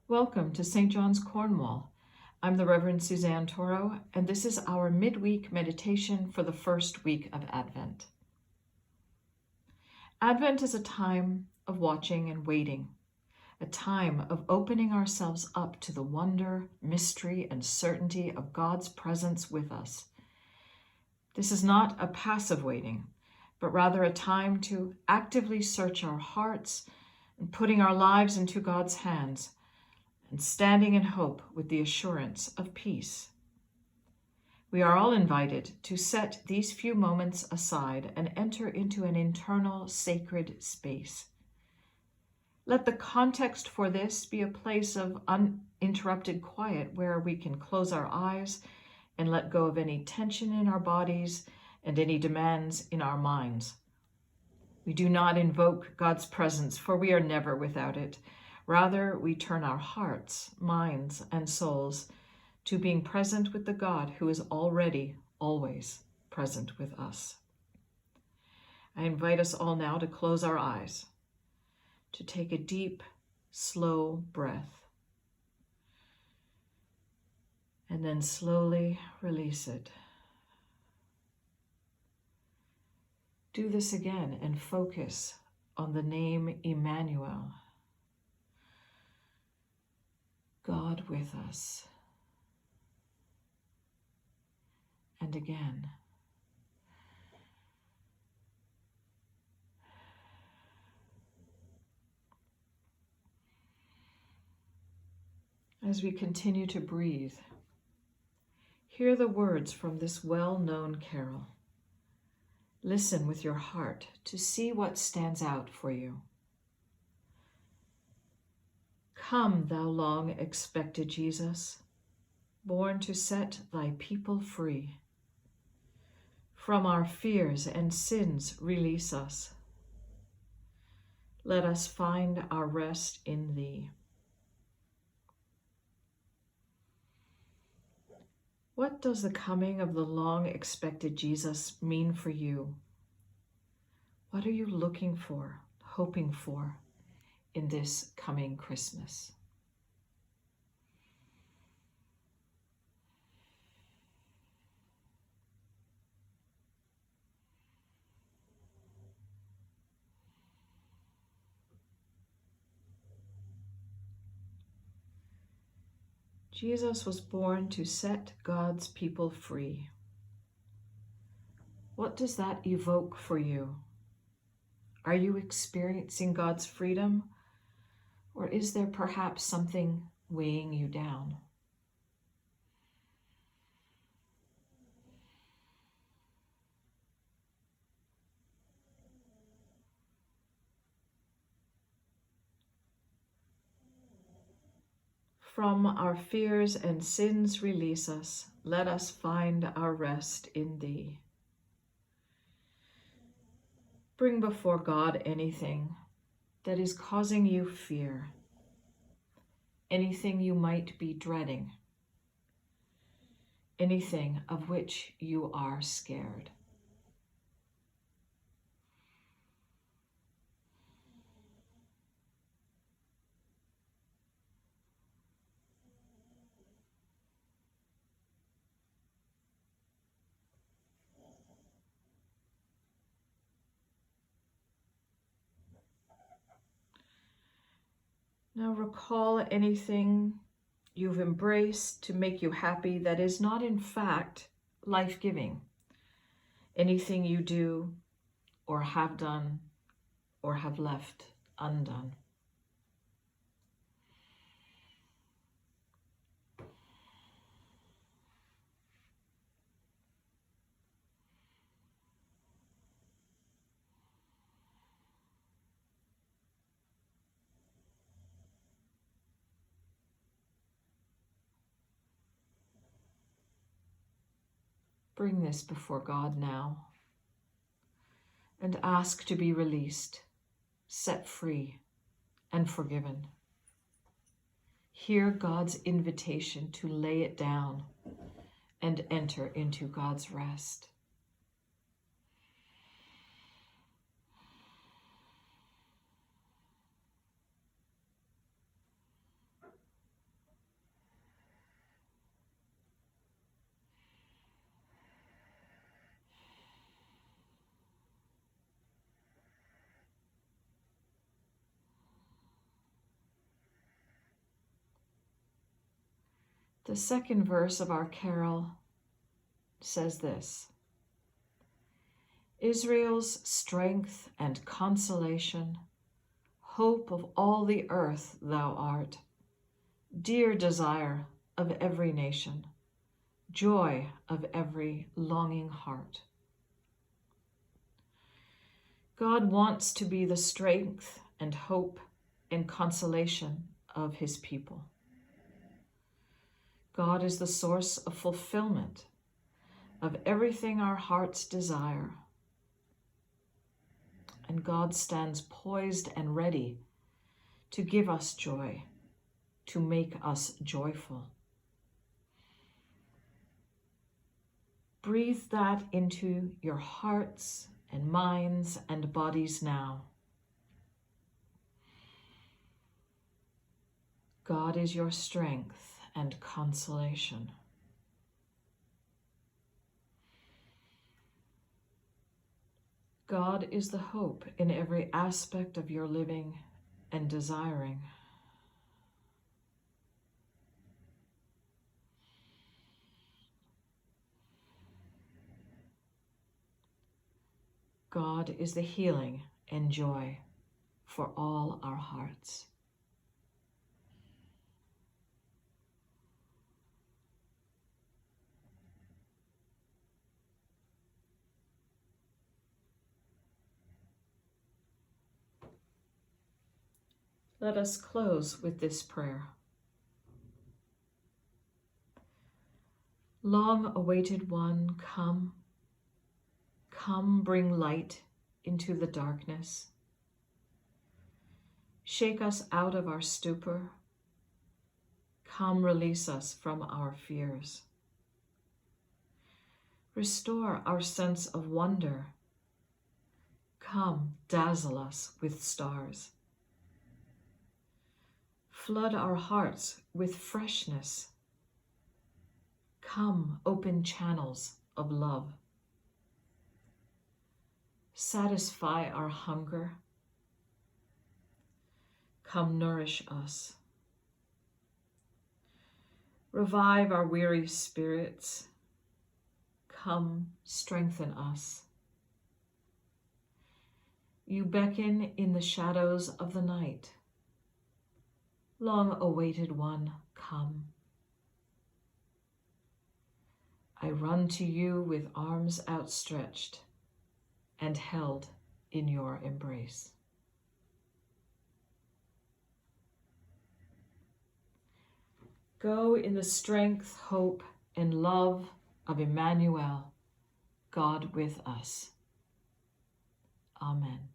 Welcome to St. John's, Cornwall. I'm the Reverend Suzanne Toro, and this is our midweek meditation for the first week of Advent. Advent is a time of watching and waiting, a time of opening ourselves up to the wonder, mystery, and certainty of God's presence with us. This is not a passive waiting, but rather a time to actively search our hearts and putting our lives into God's hands, and standing in hope with the assurance of peace. We are all invited to set these few moments aside and enter into an internal sacred space. Let the context for this be a place of uninterrupted quiet where we can close our eyes and let go of any tension in our bodies and any demands in our minds. We do not invoke God's presence, for we are never without it. Rather, we turn our hearts, minds, and souls to being present with the God who is already, always present with us. I invite us all now to close our eyes, to take a deep, slow breath, and then slowly release it. Do this again and focus on the name Emmanuel, God with us. And again. As we continue to breathe, hear the words from this well-known carol. Listen with your heart to see what stands out for you. Come, thou long-expected Jesus, born to set thy people free. From our fears and sins release us. Let us find our rest in thee. What does the coming of the long-expected Jesus mean for you? What are you looking for, hoping for in this coming Christmas? Jesus was born to set God's people free. What does that evoke for you? Are you experiencing God's freedom, or is there perhaps something weighing you down? From our fears and sins release us. Let us find our rest in thee. Bring before God anything that is causing you fear, anything you might be dreading, anything of which you are scared. Now recall anything you've embraced to make you happy that is not in fact life-giving. Anything you do or have done or have left undone. Bring this before God now and ask to be released, set free, and forgiven. Hear God's invitation to lay it down and enter into God's rest. The second verse of our carol says this: Israel's strength and consolation, hope of all the earth thou art, dear desire of every nation, joy of every longing heart. God wants to be the strength and hope and consolation of his people. God is the source of fulfillment of everything our hearts desire. And God stands poised and ready to give us joy, to make us joyful. Breathe that into your hearts and minds and bodies now. God is your strength and consolation. God is the hope in every aspect of your living and desiring. God is the healing and joy for all our hearts. Let us close with this prayer. Long-awaited one, come. Come, bring light into the darkness. Shake us out of our stupor. Come, release us from our fears. Restore our sense of wonder. Come, dazzle us with stars. Flood our hearts with freshness. Come, open channels of love. Satisfy our hunger. Come, nourish us. Revive our weary spirits. Come, strengthen us. You beckon in the shadows of the night. Long-awaited one, come. I run to you with arms outstretched and held in your embrace. Go in the strength, hope, and love of Emmanuel, God with us. Amen.